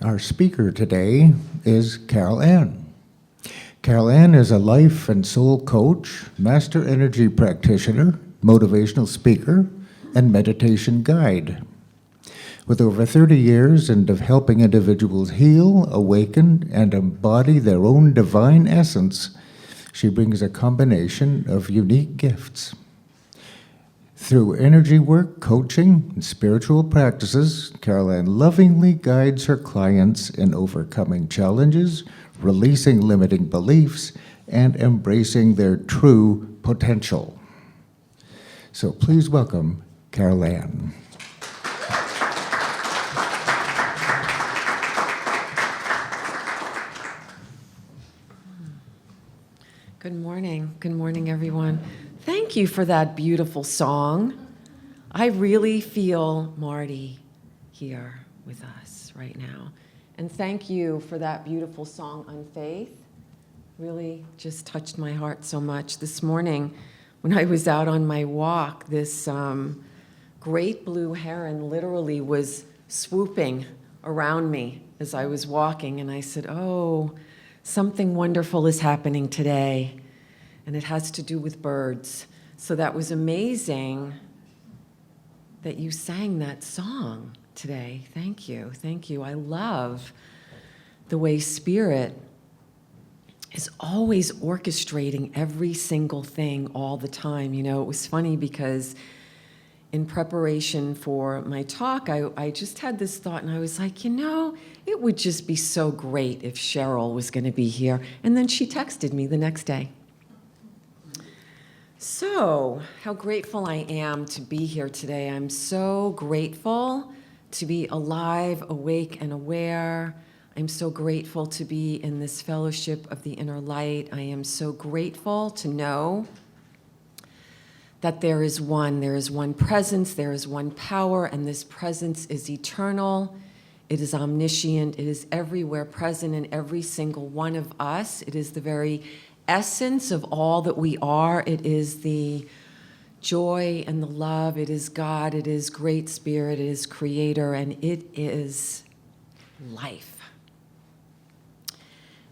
Our speaker today is Carylanne. Carylanne is a life and soul coach, master energy practitioner, motivational speaker, and meditation guide. With over 30 years of helping individuals heal, awaken, and embody their own divine essence, she brings a combination of unique gifts. Through energy work, coaching, and spiritual practices, Carylanne lovingly guides her clients in overcoming challenges, releasing limiting beliefs, and embracing their true potential. So please welcome Carylanne. Good morning. Good morning, everyone. Thank you for that beautiful song. I really feel Marty here with us right now. And thank you for that beautiful song on faith. Really just touched my heart so much. This morning, when I was out on my walk, this great blue heron literally was swooping around me as I was walking. And I said, oh, something wonderful is happening today. And it has to do with birds. So that was amazing that you sang that song today. Thank you. Thank you. I love the way Spirit is always orchestrating every single thing all the time. You know, it was funny because in preparation for my talk, I just had this thought, and I was like, you know, it would just be so great if Cheryl was going to be here. And then she texted me the next day. So, how grateful I am to be here today. I'm so grateful to be alive, awake, and aware. I'm so grateful to be in this fellowship of the inner light. I am so grateful to know that there is one presence, there is one power, and this presence is eternal. It is omniscient. It is everywhere present in every single one of us. It is the very essence of all that we are. It is the joy and the love. It is God. It is Great Spirit. It is Creator, and it is life.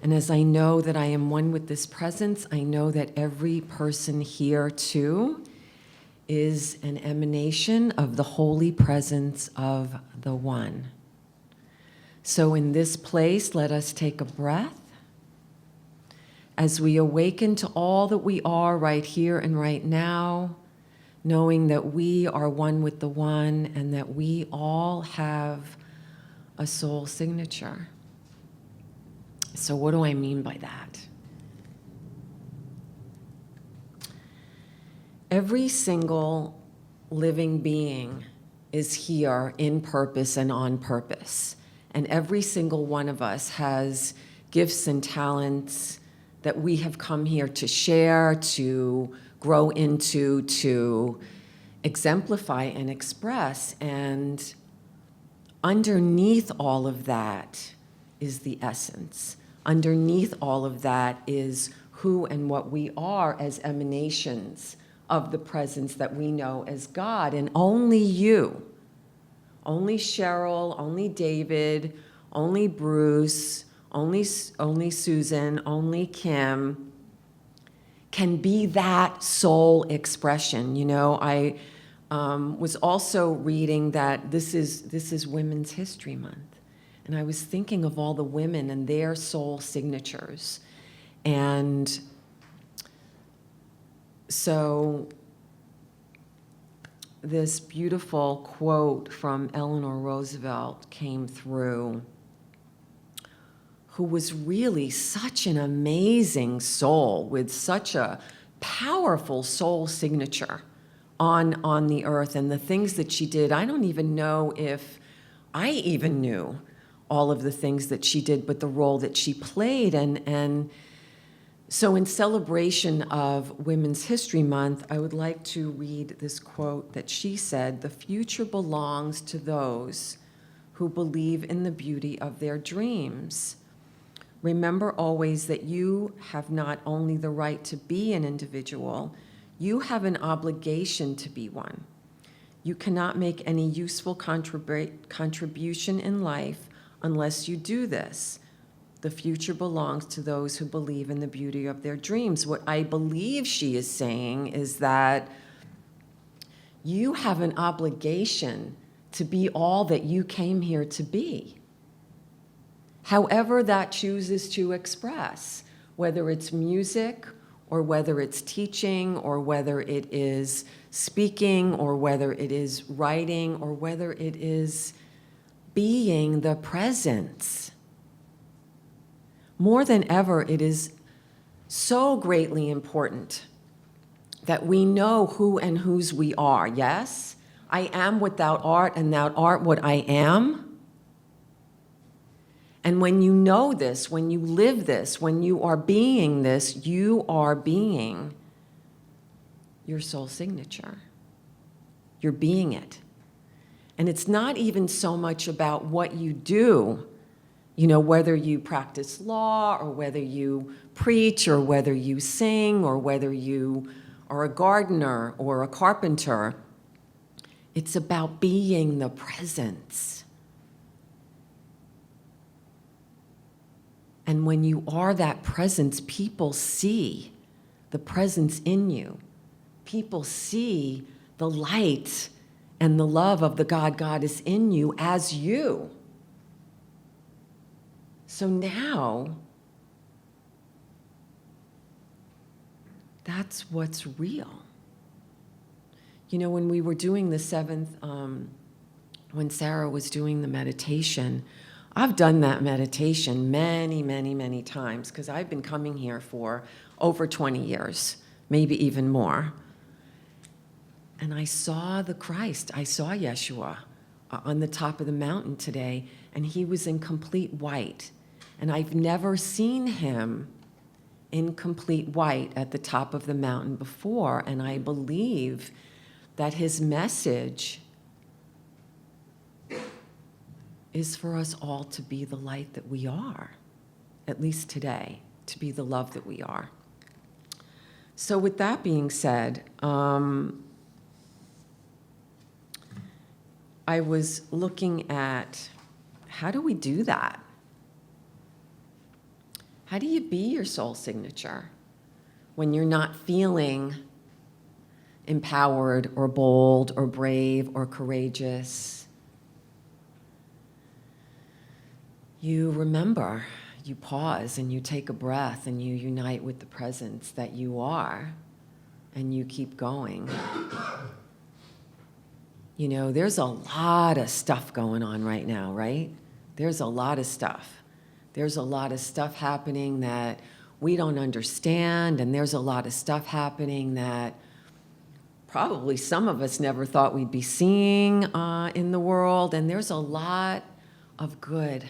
And as I know that I am one with this presence, I know that every person here too is an emanation of the holy presence of the One. So in this place, let us take a breath as we awaken to all that we are right here and right now, knowing that we are one with the One and that we all have a soul signature. So what do I mean by that? Every single living being is here in purpose and on purpose. And every single one of us has gifts and talents that we have come here to share, to grow into, to exemplify and express. And underneath all of that is the essence. Underneath all of that is who and what we are as emanations of the presence that we know as God. And only you, only Cheryl, only David, only Bruce, only Susan, only Kim can be that soul expression. You know, I was also reading that this is Women's History Month, and I was thinking of all the women and their soul signatures. And so this beautiful quote from Eleanor Roosevelt came through, who was really such an amazing soul with such a powerful soul signature on the earth, and the things that she did. I don't even know if I even knew all of the things that she did, but the role that she played. And so in celebration of Women's History Month, I would like to read this quote that she said: "The future belongs to those who believe in the beauty of their dreams. Remember always that you have not only the right to be an individual, you have an obligation to be one. You cannot make any useful contribution in life unless you do this. The future belongs to those who believe in the beauty of their dreams. What I believe she is saying is that you have an obligation to be all that you came here to be. However that chooses to express, whether it's music or whether it's teaching or whether it is speaking or whether it is writing or whether it is being the presence. More than ever, it is so greatly important that we know who and whose we are. Yes, I am what thou art, and thou art what I am. And when you know this, when you live this, when you are being this, you are being your soul signature. You're being it. And it's not even so much about what you do, whether you practice law or whether you preach or whether you sing or whether you are a gardener or a carpenter. It's about being the presence. And when you are that presence, people see the presence in you. People see the light and the love of the God is in you as you. So now, that's what's real. When we were doing the seventh, when Sarah was doing the meditation, I've done that meditation many, many, many times because I've been coming here for over 20 years, maybe even more. And I saw the Christ, I saw Yeshua on the top of the mountain today, and he was in complete white. And I've never seen him in complete white at the top of the mountain before, and I believe that his message is for us all to be the light that we are, at least today, to be the love that we are. So with that being said, I was looking at how do we do that? How do you be your soul signature when you're not feeling empowered or bold or brave or courageous? You remember, you pause and you take a breath and you unite with the presence that you are and you keep going. There's a lot of stuff going on right now, right? There's a lot of stuff. There's a lot of stuff happening that we don't understand, and there's a lot of stuff happening that probably some of us never thought we'd be seeing in the world, and there's a lot of good.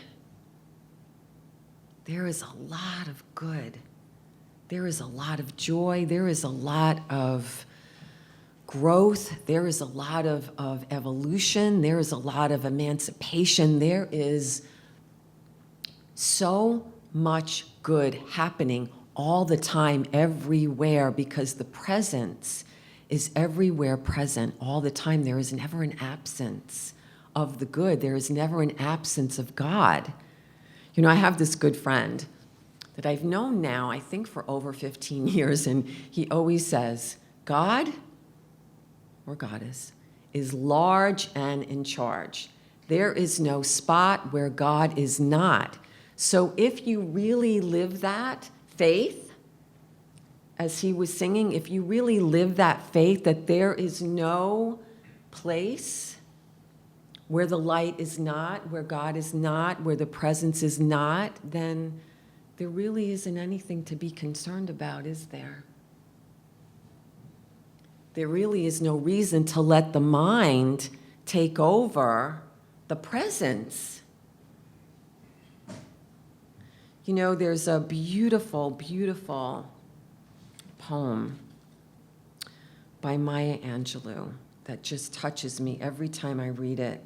There is a lot of good. There is a lot of joy. There is a lot of growth. There is a lot of evolution. There is a lot of emancipation. There is so much good happening all the time, everywhere, because the presence is everywhere present all the time. There is never an absence of the good. There is never an absence of God. I have this good friend that I've known now, I think, for over 15 years, and he always says, God, or goddess, is large and in charge. There is no spot where God is not. So if you really live that faith, as he was singing, if you really live that faith that there is no place where the light is not, where God is not, where the presence is not, then there really isn't anything to be concerned about, is there? There really is no reason to let the mind take over the presence. There's a beautiful, beautiful poem by Maya Angelou that just touches me every time I read it.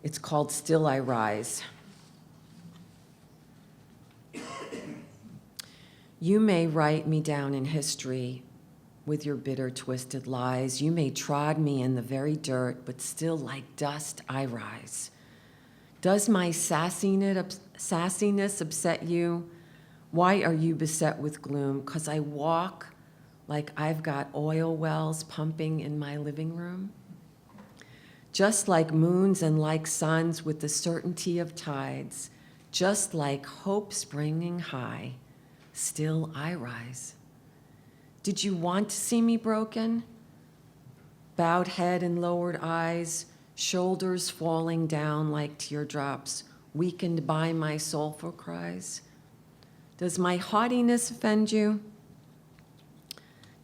It's called Still I Rise. You may write me down in history with your bitter, twisted lies. You may trod me in the very dirt, but still like dust I rise. Does my sassiness upset you? Why are you beset with gloom? 'Cause I walk like I've got oil wells pumping in my living room? Just like moons and like suns with the certainty of tides, just like hope springing high, still I rise. Did you want to see me broken? Bowed head and lowered eyes, shoulders falling down like teardrops, weakened by my soulful cries. Does my haughtiness offend you?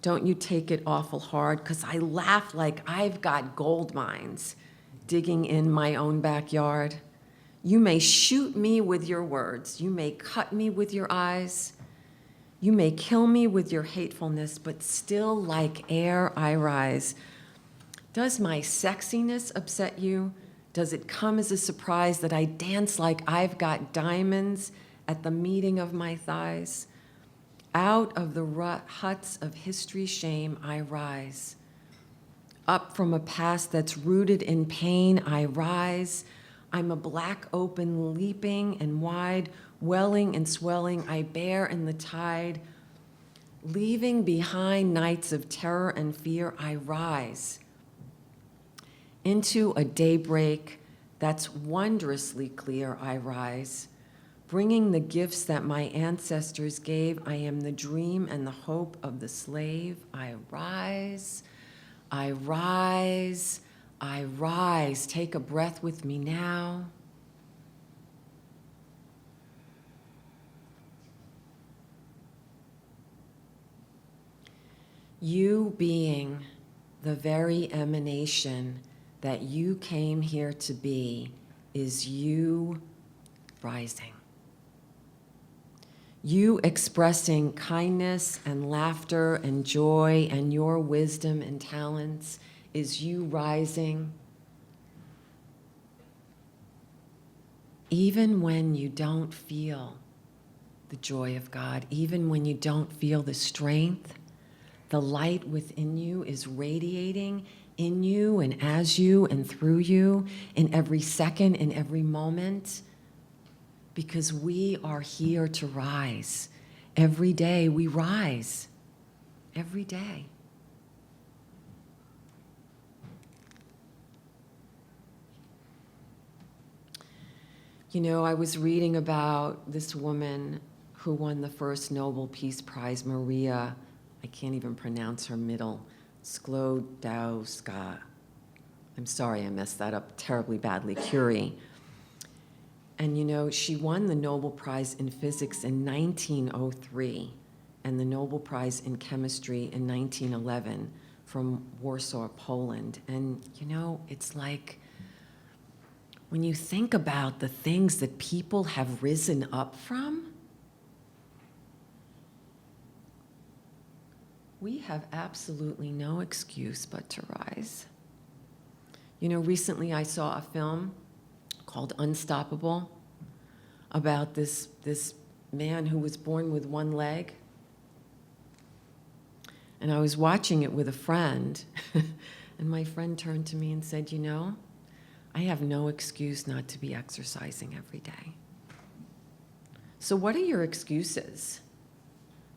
Don't you take it awful hard, 'cause I laugh like I've got gold mines digging in my own backyard. You may shoot me with your words. You may cut me with your eyes. You may kill me with your hatefulness, but still like air I rise. Does my sexiness upset you? Does it come as a surprise that I dance like I've got diamonds at the meeting of my thighs? Out of the huts of history's shame I rise. Up from a past that's rooted in pain I rise. I'm a black open leaping and wide, welling and swelling I bear in the tide. Leaving behind nights of terror and fear I rise. Into a daybreak that's wondrously clear I rise. Bringing the gifts that my ancestors gave, I am the dream and the hope of the slave. I rise, I rise, I rise. Take a breath with me now. You being the very emanation that you came here to be is you rising. You expressing kindness and laughter and joy and your wisdom and talents is you rising. Even when you don't feel the joy of God, even when you don't feel the strength, the light within you is radiating in you and as you and through you in every second, in every moment. Because we are here to rise. Every day we rise. Every day. You know, I was reading about this woman who won the first Nobel Peace Prize, Maria, I can't even pronounce her middle, Sklodowska. I'm sorry, I messed that up terribly badly, Curie. And you know, she won the Nobel Prize in Physics in 1903 and the Nobel Prize in Chemistry in 1911 from Warsaw, Poland. And you know, it's like when you think about the things that people have risen up from, we have absolutely no excuse but to rise. You know, recently I saw a film called Unstoppable, about this man who was born with one leg. And I was watching it with a friend, and my friend turned to me and said, you know, I have no excuse not to be exercising every day. So what are your excuses?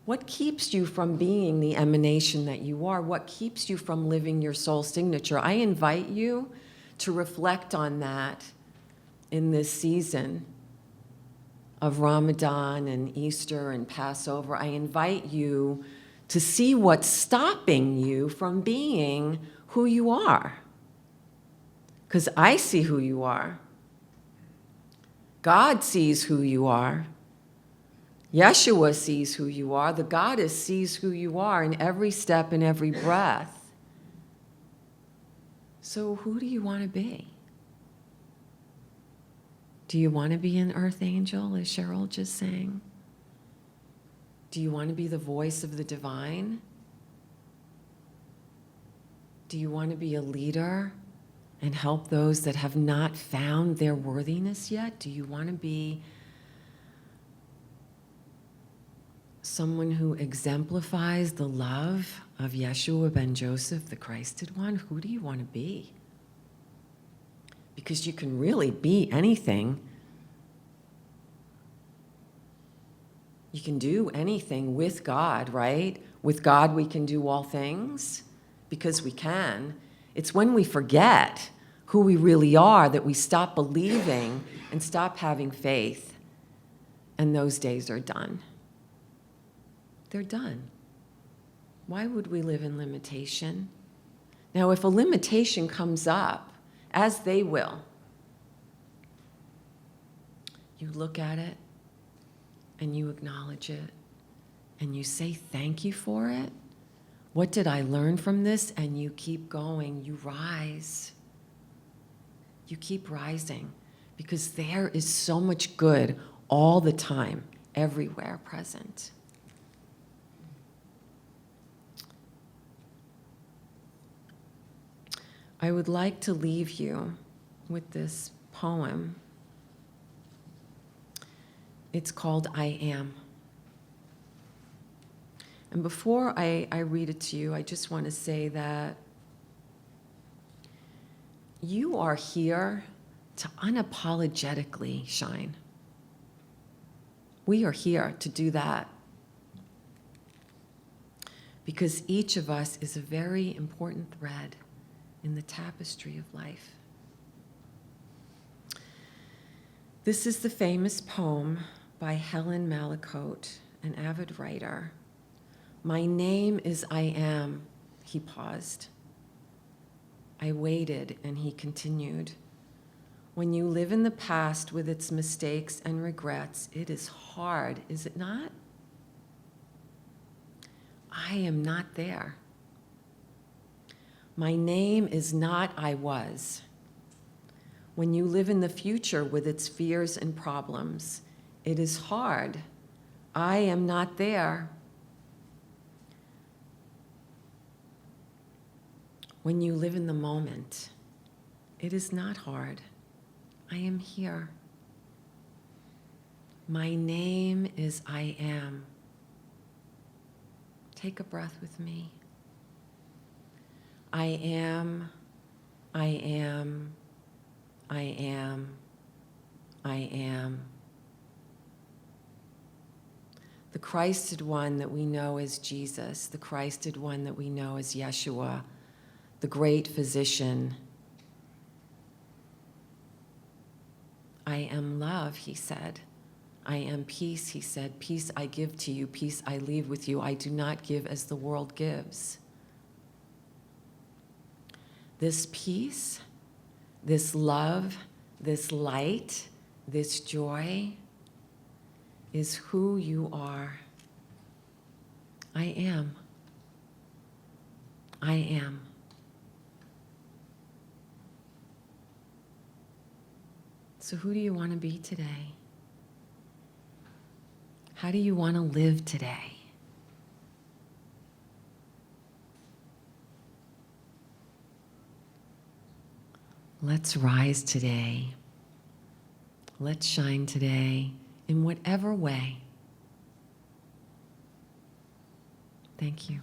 What keeps you from being the emanation that you are? What keeps you from living your soul signature? I invite you to reflect on that in this season of Ramadan and Easter and Passover. I invite you to see what's stopping you from being who you are. Because I see who you are. God sees who you are. Yeshua sees who you are. The Goddess sees who you are in every step and every breath. So who do you want to be? Do you want to be an earth angel, as Cheryl just sang? Do you want to be the voice of the divine? Do you want to be a leader and help those that have not found their worthiness yet? Do you want to be someone who exemplifies the love of Yeshua ben Joseph, the Christed one? Who do you want to be? because you can really be anything. You can do anything with God, right? With God, we can do all things because we can. It's when we forget who we really are that we stop believing and stop having faith. And those days are done. They're done. Why would we live in limitation? Now, if a limitation comes up, as they will, you look at it and you acknowledge it and you say thank you for it. What did I learn from this? And you keep going. You rise. You keep rising because there is so much good all the time, everywhere present. I would like to leave you with this poem. It's called I Am. And before I read it to you, I just want to say that you are here to unapologetically shine. We are here to do that because each of us is a very important thread in the tapestry of life. This is the famous poem by Helen Mallicote, an avid writer. My name is I Am, he paused. I waited, and he continued. When you live in the past with its mistakes and regrets, it is hard, is it not? I am not there. My name is not I was. When you live in the future with its fears and problems, it is hard. I am not there. When you live in the moment, it is not hard. I am here. My name is I Am. Take a breath with me. I am, I am, I am, I am. The Christed one that we know as Jesus, the Christed one that we know as Yeshua, the great physician. I am love, he said. I am peace, he said. Peace I give to you, peace I leave with you. I do not give as the world gives. This peace, this love, this light, this joy is who you are. I am. I am. So who do you want to be today? How do you want to live today? Let's rise today. Let's shine today in whatever way. Thank you.